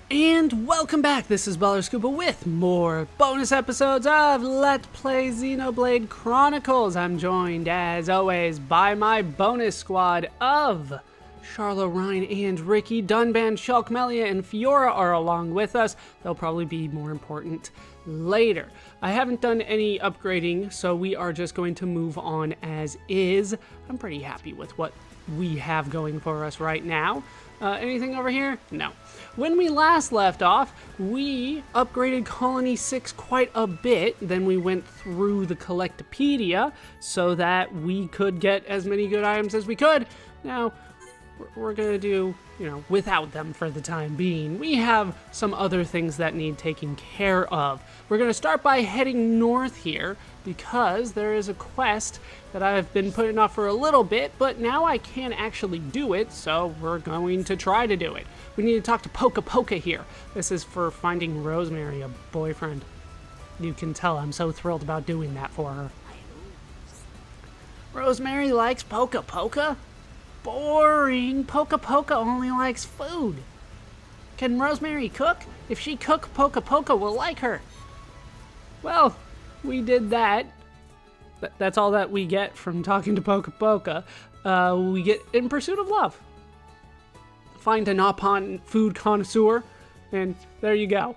And welcome back, this is ballerscuba with more bonus episodes of Let's Play Xenoblade Chronicles. I'm joined, as always, by my bonus squad of Charlotte, Ryan, and Ricky. Dunban, Shulk, Melia, and Fiora are along with us. They'll probably be more important later. I haven't done any upgrading, so we are just going to move on as is. I'm pretty happy with what we have going for us right now. Anything over here? No. When we last left off, we upgraded Colony 6 quite a bit. Then we went through the Collectopedia so that we could get as many good items as we could. Now, we're gonna do, without them for the time being. We have some other things that need taking care of. We're gonna start by heading north here because there is a quest that I've been putting off for a little bit, but now I can actually do it, so we're going to try to do it. We need to talk to Poca Poca here. This is for finding Rosemary a boyfriend. You can tell I'm so thrilled about doing that for her. Rosemary likes Poca Poca? Boring. Poca Poca only likes food. Can Rosemary cook? If she cook, Poca Poca will like her. Well, we did that. That's all that we get from talking to Poca Poca. We get In Pursuit of Love. Find a Napon food connoisseur, and there you go.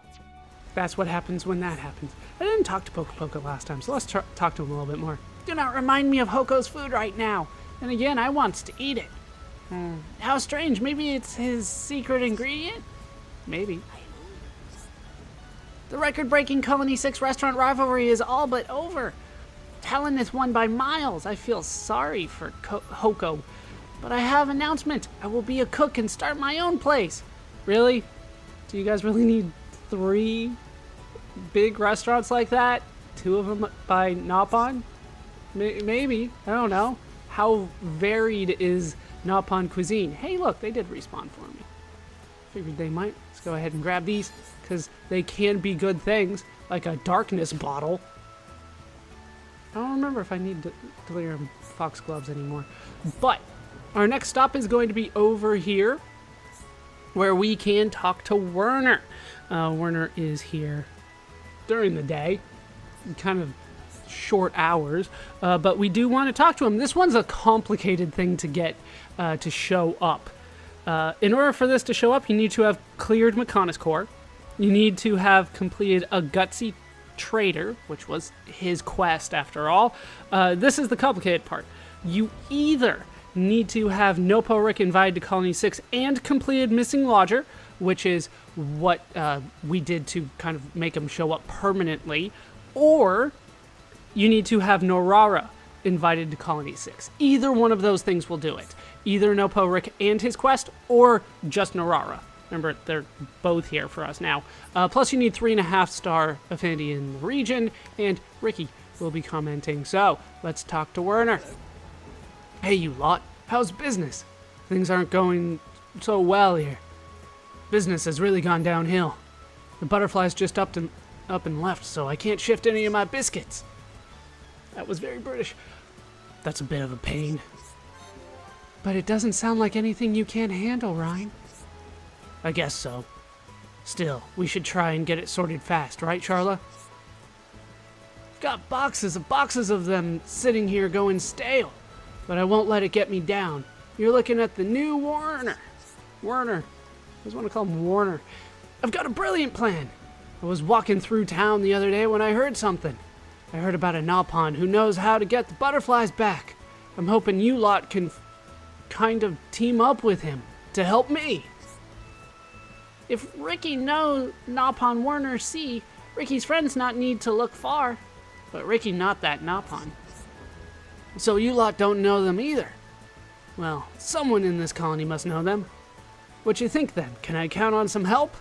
That's what happens when that happens. I didn't talk to Poca Poca last time, so let's talk to him a little bit more. Do not remind me of Hoko's food right now. And again, I wants to eat it. How strange. Maybe it's his secret ingredient? Maybe. The record-breaking Colony 6 restaurant rivalry is all but over. Talon is won by miles. I feel sorry for Hoko. But I have an announcement. I will be a cook and start my own place. Really? Do you guys really need 3 big restaurants like that? 2 of them by Napon? Maybe. I don't know. How varied is Napon cuisine? Hey, look, they did respawn for me. Figured they might. Let's go ahead and grab these, because they can be good things, like a darkness bottle. I don't remember if I need delirium foxgloves anymore. But our next stop is going to be over here, where we can talk to Werner. Werner is here during the day, kind of short hours, but we do want to talk to him. This one's a complicated thing to get to show up. In order for this to show up, you need to have cleared Mechonis Core. You need to have completed a Gutsy Trader, which was his quest after all. This is the complicated part. You either need to have Nopo-Rick invited to Colony 6 and completed Missing Lodger, which is what we did to kind of make him show up permanently, or you need to have Norara invited to Colony 6. Either one of those things will do it. Either Nopo-Rick and his quest, or just Norara. Remember, they're both here for us now. Plus, you need 3.5-star affinity in the region, and Ricky will be commenting. So, let's talk to Werner. Hey, you lot. How's business? Things aren't going so well here. Business has really gone downhill. The butterfly's just up and left, so I can't shift any of my biscuits. That was very British. That's a bit of a pain. But it doesn't sound like anything you can't handle, Ryan. I guess so. Still, we should try and get it sorted fast, right, Charla? I've got boxes of them sitting here going stale, but I won't let it get me down. You're looking at the new Werner. Werner. I just want to call him Werner. I've got a brilliant plan. I was walking through town the other day when I heard something. I heard about a Napon who knows how to get the butterflies back. I'm hoping you lot can kind of team up with him to help me. If Ricky knows Napon Werner see, Ricky's friends not need to look far. But Ricky not that Napon. So you lot don't know them either. Well, someone in this colony must know them. What you think then? Can I count on some help?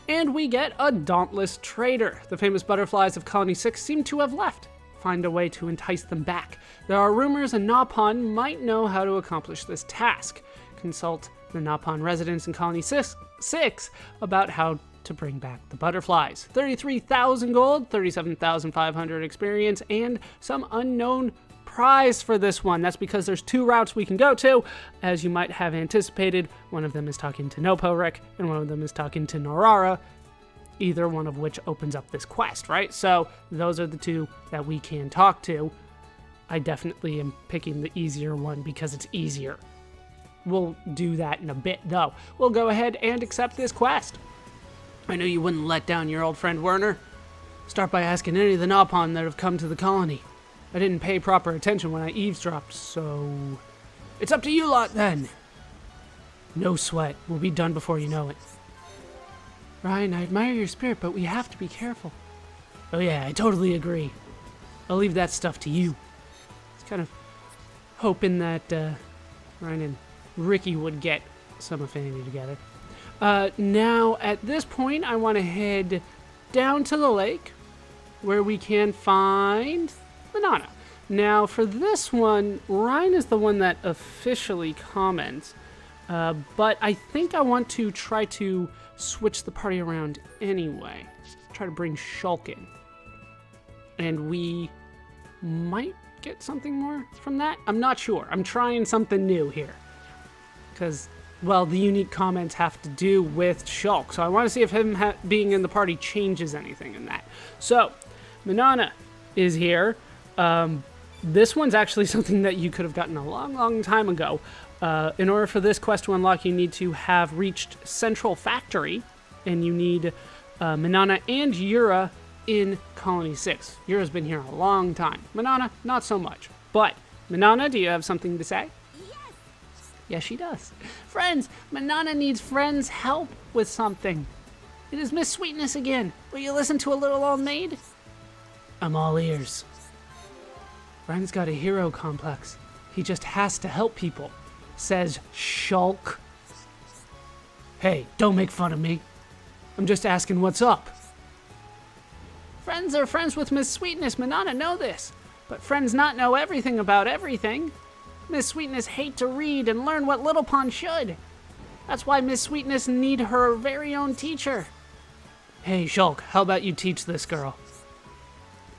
And we get a dauntless trader. The famous butterflies of Colony 6 seem to have left. Find a way to entice them back. There are rumors a Napon might know how to accomplish this task. Consult the Napon residents in Colony 6 about how to bring back the butterflies. 33,000 gold, 37,500 experience, and some unknown surprise for this one. That's because there's 2 routes we can go to. As you might have anticipated, one of them is talking to Noporik, and one of them is talking to Norara, either one of which opens up this quest, right? So those are the 2 that we can talk to. I definitely am picking the easier one because it's easier. We'll do that in a bit, though. We'll go ahead and accept this quest. I know you wouldn't let down your old friend Werner. Start by asking any of the Nopon that have come to the colony. I didn't pay proper attention when I eavesdropped, so... It's up to you lot, then. No sweat. We'll be done before you know it. Ryan, I admire your spirit, but we have to be careful. Oh yeah, I totally agree. I'll leave that stuff to you. It's kind of hoping that Ryan and Ricky would get some affinity together. Now, at this point, I want to head down to the lake, where we can find Manana. Now, for this one, Ryan is the one that officially comments, but I think I want to try to switch the party around anyway. Try to bring Shulk in. And we might get something more from that. I'm not sure. I'm trying something new here. Because, well, the unique comments have to do with Shulk. So I want to see if him being in the party changes anything in that. So, Manana is here. This one's actually something that you could have gotten a long, long time ago. In order for this quest to unlock, you need to have reached Central Factory, and you need Manana and Yura in Colony 6. Yura's been here a long time. Manana, not so much. But, Manana, do you have something to say? Yes. Yes, she does. Friends, Manana needs friends' help with something. It is Miss Sweetness again. Will you listen to a little old maid? I'm all ears. Ryan's got a hero complex. He just has to help people, says Shulk. Hey, don't make fun of me. I'm just asking what's up. Friends are friends with Miss Sweetness. Manana know this. But friends not know everything about everything. Miss Sweetness hate to read and learn what Little Pond should. That's why Miss Sweetness need her very own teacher. Hey, Shulk, how about you teach this girl?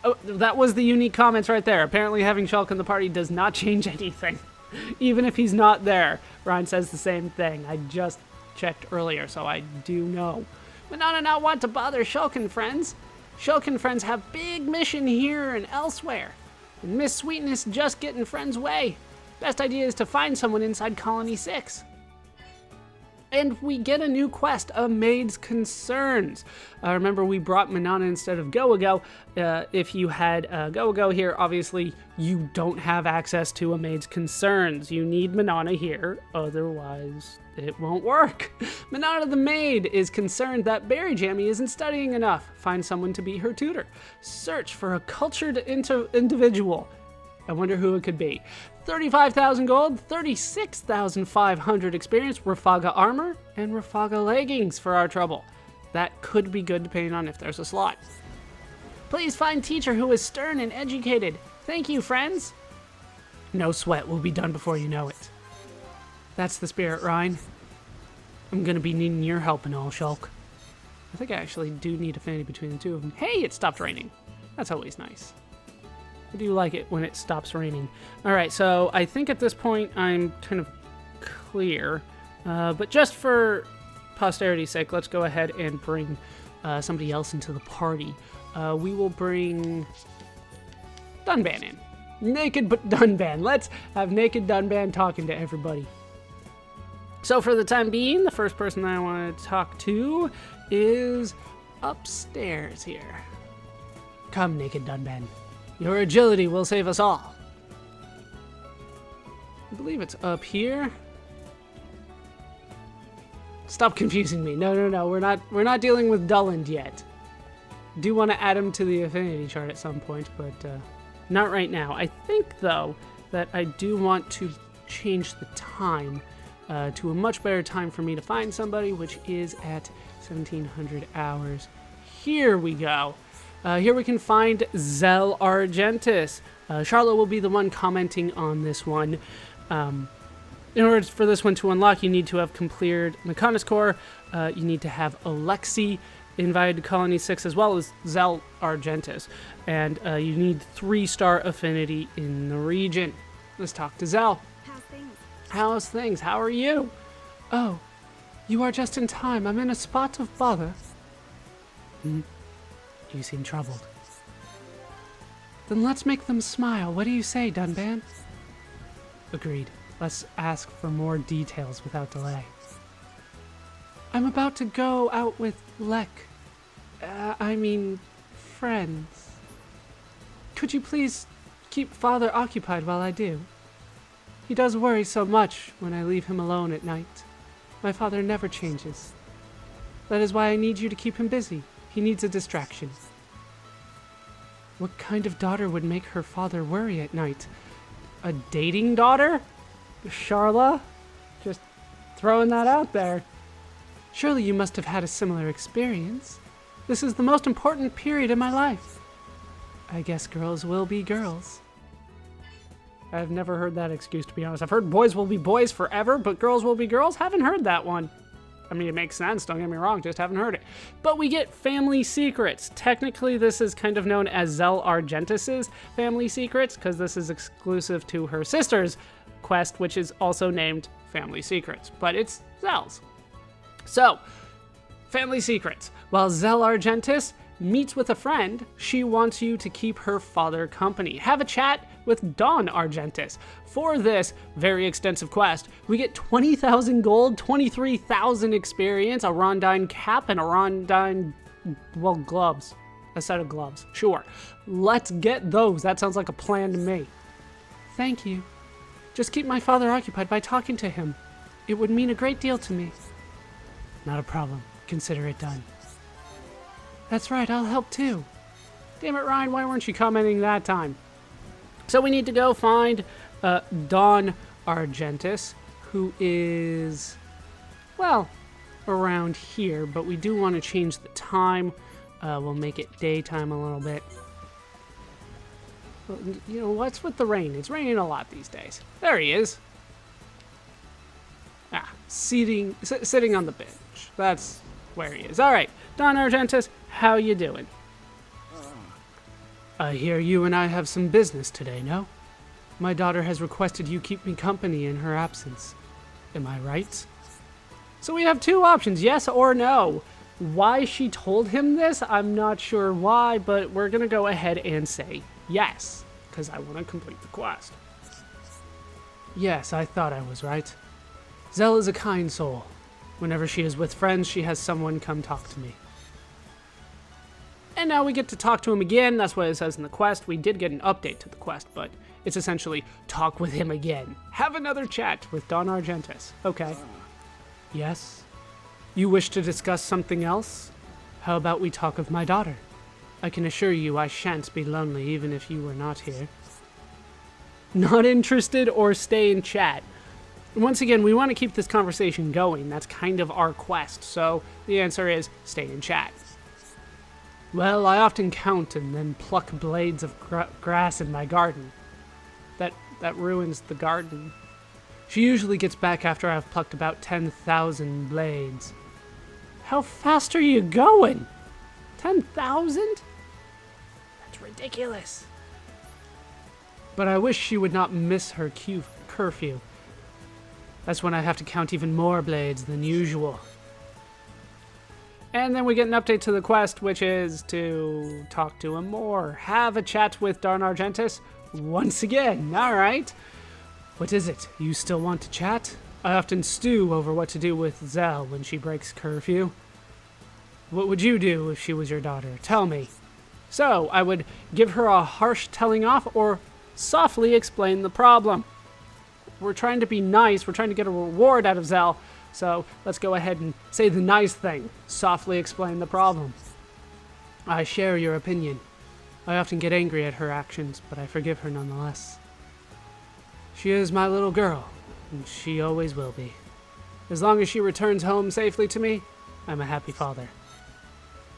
Oh, that was the unique comments right there. Apparently having Shulk in the party does not change anything. Even if he's not there. Ryan says the same thing. I just checked earlier, so I do know. Manana not want to bother Shulk and friends. Shulk and friends have big mission here and elsewhere. And Miss Sweetness just getting friends' way. Best idea is to find someone inside Colony 6. And we get a new quest, A Maid's Concerns. Remember, we brought Manana instead of Go-A-Go. If you had Go-A-Go here, obviously, you don't have access to A Maid's Concerns. You need Manana here, otherwise it won't work. Manana the Maid is concerned that Berry Jammy isn't studying enough. Find someone to be her tutor. Search for a cultured individual. I wonder who it could be. 35,000 gold, 36,500 experience, Rafaga armor, and Rafaga leggings for our trouble. That could be good depending on if there's a slot. Please find teacher who is stern and educated. Thank you, friends. No sweat, we'll be done before you know it. That's the spirit, Ryan. I'm gonna be needing your help and all, Shulk. I think I actually do need affinity between the two of them. Hey, it stopped raining. That's always nice. I do like it when it stops raining. All right, so I think at this point I'm kind of clear. But just for posterity's sake, let's go ahead and bring somebody else into the party. We will bring Dunban in. Naked but Dunban. Let's have Naked Dunban talking to everybody. So for the time being, the first person I want to talk to is upstairs here. Come, Naked Dunban. Your agility will save us all. I believe it's up here. Stop confusing me. No. We're not dealing with Dulland yet. Do want to add him to the affinity chart at some point, but not right now. I think though that I do want to change the time to a much better time for me to find somebody, which is at 1700 hours. Here we go. Here we can find Zell Argentis. Charlotte will be the one commenting on this one. In order for this one to unlock, you need to have completed Mechanis Core. You need to have a Lexi, invited to Colony 6 as well as Zell Argentis. And you need 3-star affinity in the region. Let's talk to Zell. How's things? How are you? Oh, you are just in time. I'm in a spot of bother. You seem troubled. Then let's make them smile. What do you say, Dunban? Agreed. Let's ask for more details without delay. I'm about to go out with friends. Could you please keep Father occupied while I do? He does worry so much when I leave him alone at night. My father never changes. That is why I need you to keep him busy. He needs a distraction. What kind of daughter would make her father worry at night? A dating daughter? Charla? Just throwing that out there. Surely you must have had a similar experience. This is the most important period in my life. I guess girls will be girls. I've never heard that excuse, to be honest. I've heard boys will be boys forever, but girls will be girls. Haven't heard that one. I mean, it makes sense, don't get me wrong, just haven't heard it. But we get family secrets. Technically, this is kind of known as Zell Argentis' family secrets, because this is exclusive to her sister's quest, which is also named Family Secrets, but it's Zell's. So, family secrets. While Zell Argentis meets with a friend, she wants you to keep her father company. Have a chat with Don Argentis. For this very extensive quest, we get 20,000 gold, 23,000 experience, a Rondine cap, and a Rondine, well, gloves. A set of gloves. Sure. Let's get those. That sounds like a plan to me. Thank you. Just keep my father occupied by talking to him. It would mean a great deal to me. Not a problem. Consider it done. That's right, I'll help too. Damn it, Ryan, why weren't you commenting that time? So we need to go find Don Argentis, who is, well, around here, but we do want to change the time. We'll make it daytime a little bit. Well, you know, what's with the rain? It's raining a lot these days. There he is. Sitting on the bench. That's where he is. All right, Don Argentis, how you doing? I hear you and I have some business today, no? My daughter has requested you keep me company in her absence. Am I right? So we have two options, yes or no. Why she told him this, I'm not sure why, but we're going to go ahead and say yes, because I want to complete the quest. Yes, I thought I was right. Zell is a kind soul. Whenever she is with friends, she has someone come talk to me. And now we get to talk to him again. That's what it says in the quest. We did get an update to the quest, but it's essentially talk with him again. Have another chat with Don Argentis. Okay. Yes? You wish to discuss something else? How about we talk of my daughter? I can assure you I shan't be lonely even if you were not here. Not interested or stay in chat? Once again, we want to keep this conversation going. That's kind of our quest. So the answer is stay in chat. Well, I often count and then pluck blades of grass in my garden. That ruins the garden. She usually gets back after I've plucked about 10,000 blades. How fast are you going? 10,000? That's ridiculous. But I wish she would not miss her curfew. That's when I have to count even more blades than usual. And then we get an update to the quest, which is to talk to him more. Have a chat with Don Argentis once again. All right. What is it? You still want to chat? I often stew over what to do with Zell when she breaks curfew. What would you do if she was your daughter? Tell me. So, I would give her a harsh telling off or softly explain the problem. We're trying to be nice. We're trying to get a reward out of Zell. So let's go ahead and say the nice thing. Softly explain the problem. I share your opinion. I often get angry at her actions, but I forgive her nonetheless. She is my little girl, and she always will be. As long as she returns home safely to me, I'm a happy father.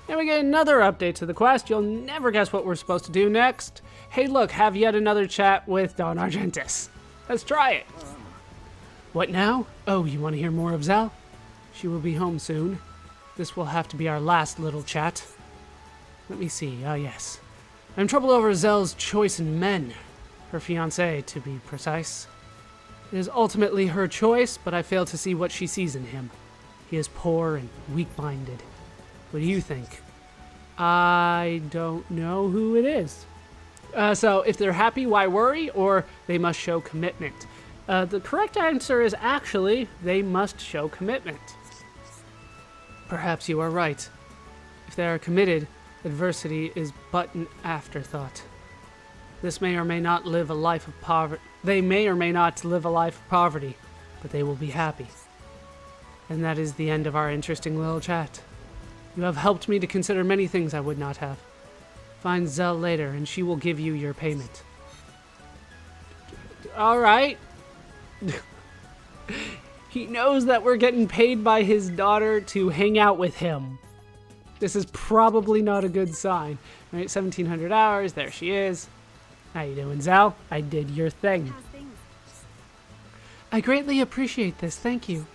And we get another update to the quest. You'll never guess what we're supposed to do next. Hey look, have yet another chat with Don Argentis. Let's try it. What now? Oh, you want to hear more of Zell? She will be home soon. This will have to be our last little chat. Let me see. Ah, yes. I'm troubled over Zelle's choice in men. Her fiancé, to be precise. It is ultimately her choice, but I fail to see what she sees in him. He is poor and weak-minded. What do you think? I don't know who it is. So if they're happy, why worry? Or they must show commitment. The correct answer is actually, they must show commitment. Perhaps you are right. If they are committed, adversity is but an afterthought. This may or may not live a life of poverty. They may or may not live a life of poverty, but they will be happy. And that is the end of our interesting little chat. You have helped me to consider many things I would not have. Find Zell later, and she will give you your payment. All right. He knows that we're getting paid by his daughter to hang out with him. This is probably not a good sign. All right, 1,700 hours. There she is. How you doing, Zell? I did your thing. I greatly appreciate this. Thank you.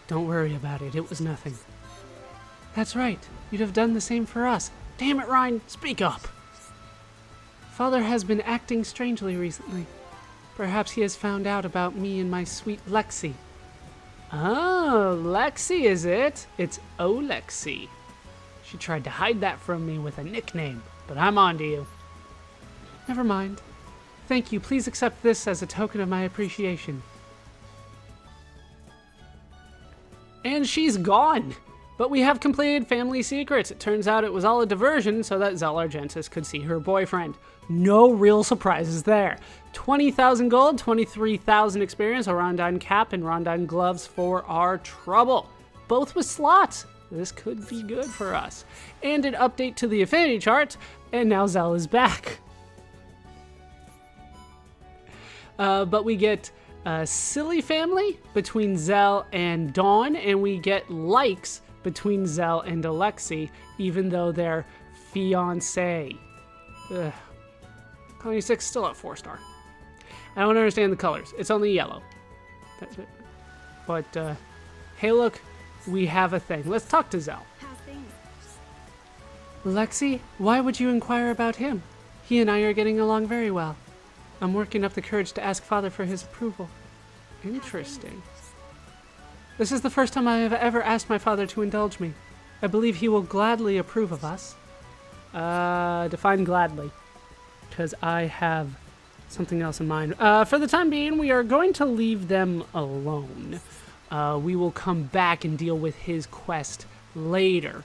Don't worry about it. It was nothing. That's right. You'd have done the same for us. Damn it, Ryan. Speak up. Father has been acting strangely recently. Perhaps he has found out about me and my sweet Lexi. Oh, Lexi is it? It's Lexi. She tried to hide that from me with a nickname, but I'm on to you. Never mind. Thank you. Please accept this as a token of my appreciation. And she's gone. But we have completed Family Secrets. It turns out it was all a diversion so that Zell Argentis could see her boyfriend. No real surprises there. 20,000 gold, 23,000 experience, a Rondine cap, and Rondine gloves for our trouble. Both with slots. This could be good for us. And an update to the affinity chart, and now Zell is back. But we get a silly family between Zell and Dawn, and we get likes between Zell and Alexi, even though they're fiancé. Colony 6 still at 4-star. I don't understand the colors. It's only yellow. That's it. But, hey look, we have a thing. Let's talk to Zell. Lexi, why would you inquire about him? He and I are getting along very well. I'm working up the courage to ask Father for his approval. Interesting. This is the first time I have ever asked my father to indulge me. I believe he will gladly approve of us. Define gladly. Because I have something else in mind. For the time being, we are going to leave them alone. We will come back and deal with his quest later.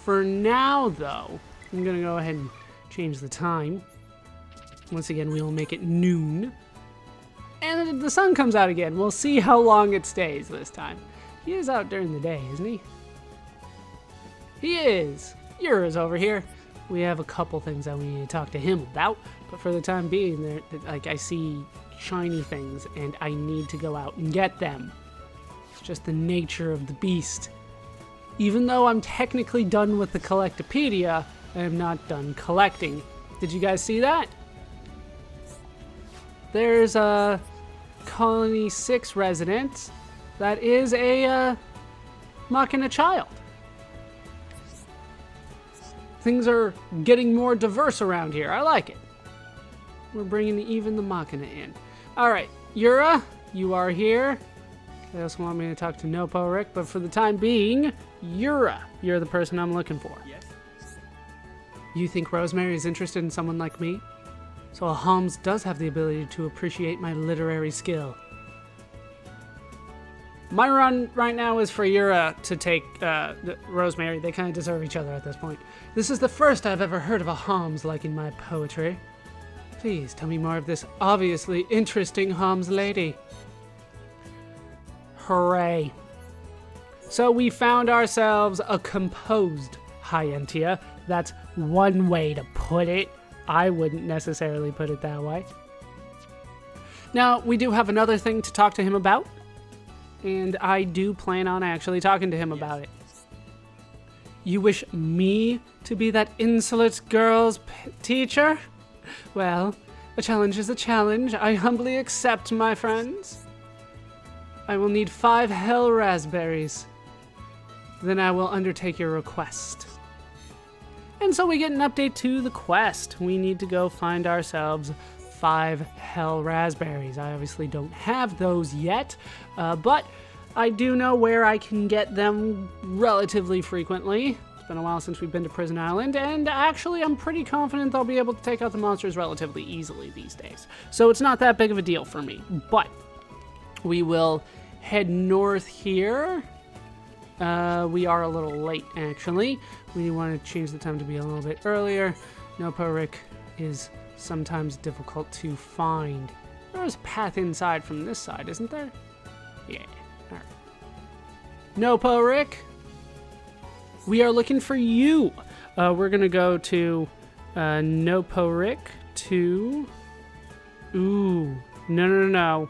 For now, though, I'm going to go ahead and change the time. Once again, we will make it noon. And the sun comes out again. We'll see how long it stays this time. He is out during the day, isn't he? He is. Yura's over here. We have a couple things that we need to talk to him about. But for the time being, like, I see shiny things, and I need to go out and get them. It's just the nature of the beast. Even though I'm technically done with the Collectopedia, I am not done collecting. Did you guys see that? There's a Colony 6 resident that is a Machina child. Things are getting more diverse around here. I like it. We're bringing even the Machina in. All right, Yura, you are here. They also want me to talk to Nopo Rick, but for the time being, Yura, you're the person I'm looking for. Yes. You think Rosemary is interested in someone like me? So a Holmes does have the ability to appreciate my literary skill. My run right now is for Yura to take Rosemary. They kind of deserve each other at this point. This is the first I've ever heard of a Holmes liking my poetry. Please tell me more of this obviously interesting Holmes lady. Hooray. So we found ourselves a composed Hyentia. That's one way to put it. I wouldn't necessarily put it that way. Now, we do have another thing to talk to him about, and I do plan on actually talking to him about it. You wish me to be that insolent girl's teacher? Well, a challenge is a challenge. I humbly accept, my friends. I will need 5 hell raspberries. then I will undertake your request. And so we get an update to the quest. We need to go find ourselves 5 hell raspberries. I obviously don't have those yet, but I do know where I can get them relatively frequently. It's been a while since we've been to Prison Island, and actually I'm pretty confident I'll be able to take out the monsters relatively easily these days. So it's not that big of a deal for me, but we will head north here. We are a little late, actually. We want to change the time to be a little bit earlier. Noporik is sometimes difficult to find. There's a path inside from this side, isn't there? Yeah. All right. Noporik, we are looking for you. We're going to go to Noporik to... Ooh. No.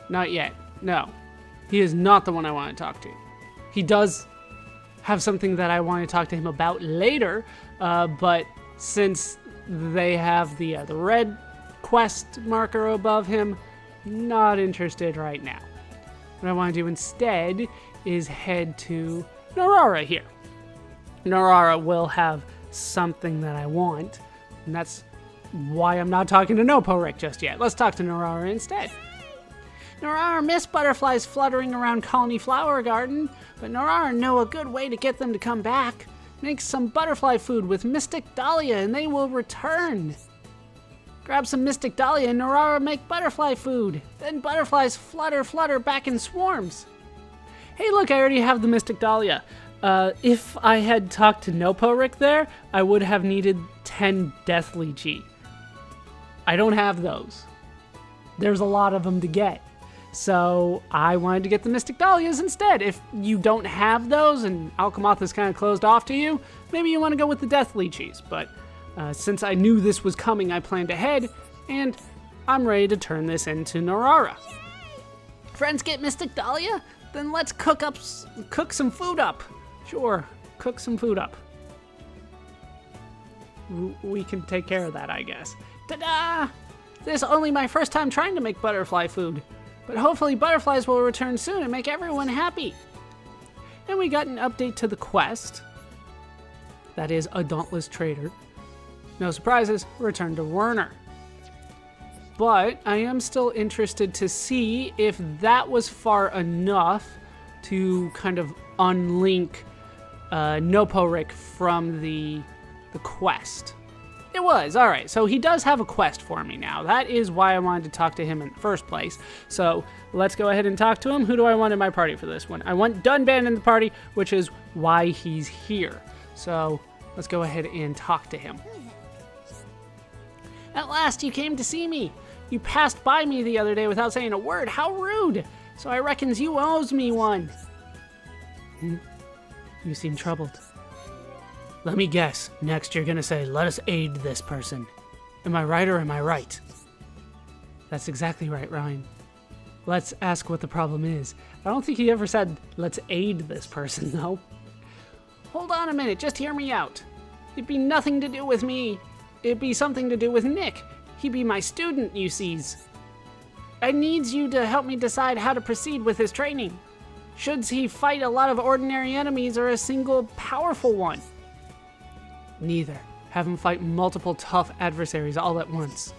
Not yet. No. He is not the one I want to talk to. He does have something that I want to talk to him about later, but since they have the red quest marker above him, not interested right now. What I want to do instead is head to Norara here. Norara will have something that I want, and that's why I'm not talking to Noporik just yet. Let's talk to Norara instead. Norara missed butterflies fluttering around Colony Flower Garden, but Norara know a good way to get them to come back. Make some butterfly food with Mystic Dahlia and they will return. Grab some Mystic Dahlia and Norara make butterfly food. Then butterflies flutter back in swarms. Hey look, I already have the Mystic Dahlia. If I had talked to Noporik there, I would have needed 10 Death Lychee. I don't have those. There's a lot of them to get. So I wanted to get the Mystic Dahlias instead. If you don't have those and Alchemoth is kind of closed off to you, maybe you want to go with the Death Lychees. But since I knew this was coming, I planned ahead, and I'm ready to turn this into Norara. Friends get Mystic Dahlia? Then let's cook some food up. Sure, cook some food up. We can take care of that, I guess. Ta-da! This is only my first time trying to make butterfly food. But hopefully butterflies will return soon and make everyone happy. And we got an update to the quest. That is a Dauntless Trader. No surprises, return to Werner. But I am still interested to see if that was far enough to kind of unlink Noporik from the quest. It was. All right. So he does have a quest for me now. That is why I wanted to talk to him in the first place. So let's go ahead and talk to him. Who do I want in my party for this one? I want Dunban in the party, which is why he's here. So let's go ahead and talk to him. At last you came to see me. You passed by me the other day without saying a word. How rude. So I reckons you owes me one. You seem troubled. Let me guess. Next you're gonna say, let us aid this person. Am I right or am I right? That's exactly right, Ryan. Let's ask what the problem is. I don't think he ever said, let's aid this person, though. Hold on a minute, just hear me out. It'd be nothing to do with me. It'd be something to do with Nick. He'd be my student, you sees. I needs you to help me decide how to proceed with his training. Should he fight a lot of ordinary enemies or a single powerful one? Neither. Have him fight multiple tough adversaries all at once.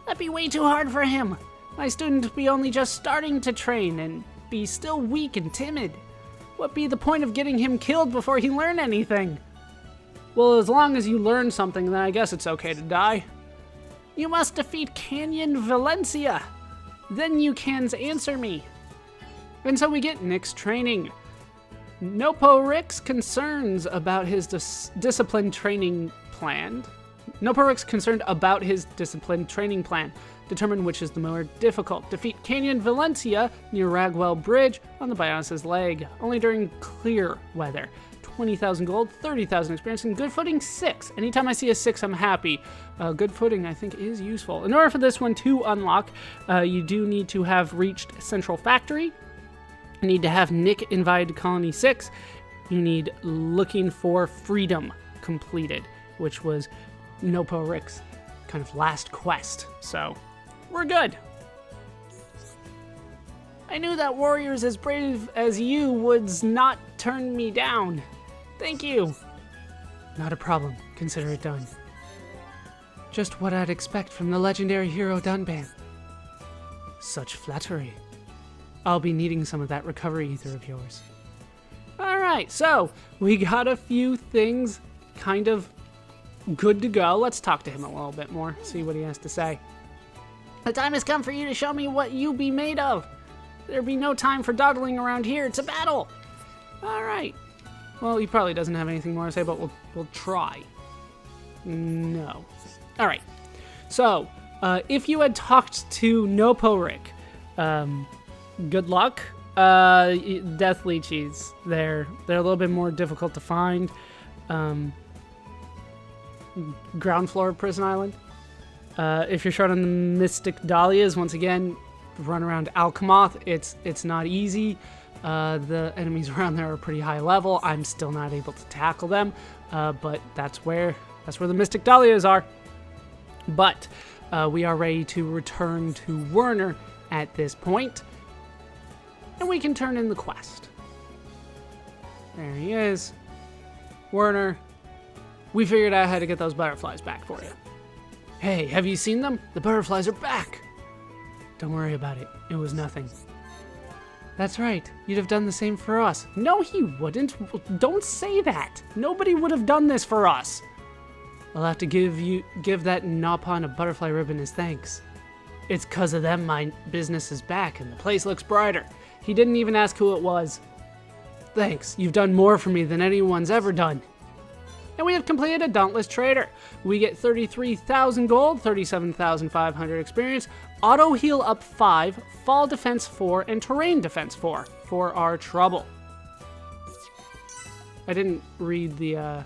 That'd be way too hard for him. My student be only just starting to train and be still weak and timid. What be the point of getting him killed before he learn anything? Well, as long as you learn something, then I guess it's okay to die. You must defeat Canyon Valencia. Then you cans answer me. And so we get Nick's training. Noporik's concerns about his discipline training plan. Noporik's concerned about his discipline training plan. Determine which is the more difficult. Defeat Canyon Valencia near Ragwell Bridge on the Bionis' leg. Only during clear weather. 20,000 gold, 30,000 experience, and good footing 6. Anytime I see a 6, I'm happy. Good footing, I think, is useful. In order for this one to unlock, you do need to have reached Central Factory. You need to have Nick invited to Colony 6. You need Looking for Freedom completed, which was Noporik's kind of last quest. So, we're good. I knew that warriors as brave as you would not turn me down. Thank you. Not a problem. Consider it done. Just what I'd expect from the legendary hero Dunban. Such flattery. I'll be needing some of that recovery ether of yours. Alright, so we got a few things kind of good to go. Let's talk to him a little bit more, see what he has to say. The time has come for you to show me what you be made of. There'll be no time for dawdling around here. It's a battle. Alright. Well, he probably doesn't have anything more to say, but we'll try. No. Alright. So, if you had talked to Noporik, good luck. Death Lychees, they're a little bit more difficult to find. Ground floor of Prison Island. If you're short on the Mystic Dahlias, once again, run around Alchemoth. It's not easy. The enemies around there are pretty high level. I'm still not able to tackle them, but that's where the Mystic Dahlias are. But we are ready to return to Werner at this point, and we can turn in the quest. There he is. Werner, we figured out how to get those butterflies back for you. Hey, have you seen them? The butterflies are back. Don't worry about it. It was nothing. That's right. You'd have done the same for us. No, he wouldn't. Don't say that. Nobody would have done this for us. I'll have to give that Nopon a butterfly ribbon as thanks. It's 'cause of them my business is back and the place looks brighter. He didn't even ask who it was. Thanks. You've done more for me than anyone's ever done. And we have completed a Dauntless Trader. We get 33,000 gold, 37,500 experience, auto heal up 5, fall defense 4, and terrain defense 4 for our trouble. I didn't read the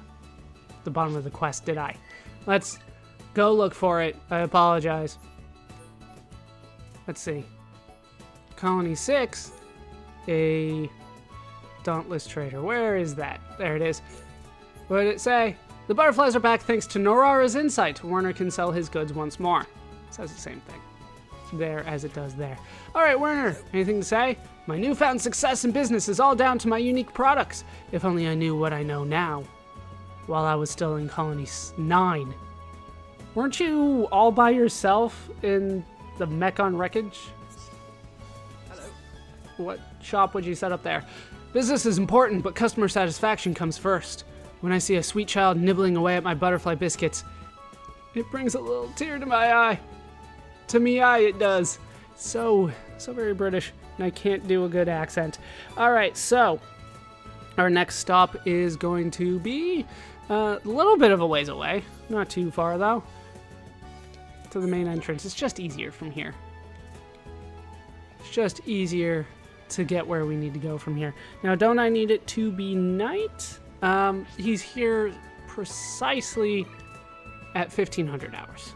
bottom of the quest, did I? Let's go look for it. I apologize. Let's see. Colony 6, a Dauntless Trader. Where is that? There it is. What did it say? The butterflies are back thanks to Norara's insight. Werner can sell his goods once more. It says the same thing there as it does there. All right, Werner, anything to say? My newfound success in business is all down to my unique products. If only I knew what I know now. While I was still in Colony 9. Weren't you all by yourself in the Mechon wreckage? Hello. What shop would you set up there? Business is important, but customer satisfaction comes first. When I see a sweet child nibbling away at my butterfly biscuits, it brings a little tear to my eye. To me eye, it does. So very British, and I can't do a good accent. All right, so our next stop is going to be a little bit of a ways away. Not too far, though. To the main entrance. It's just easier from here. It's just easier to get where we need to go from here. Now, don't I need it to be night? He's here precisely at 1500 hours.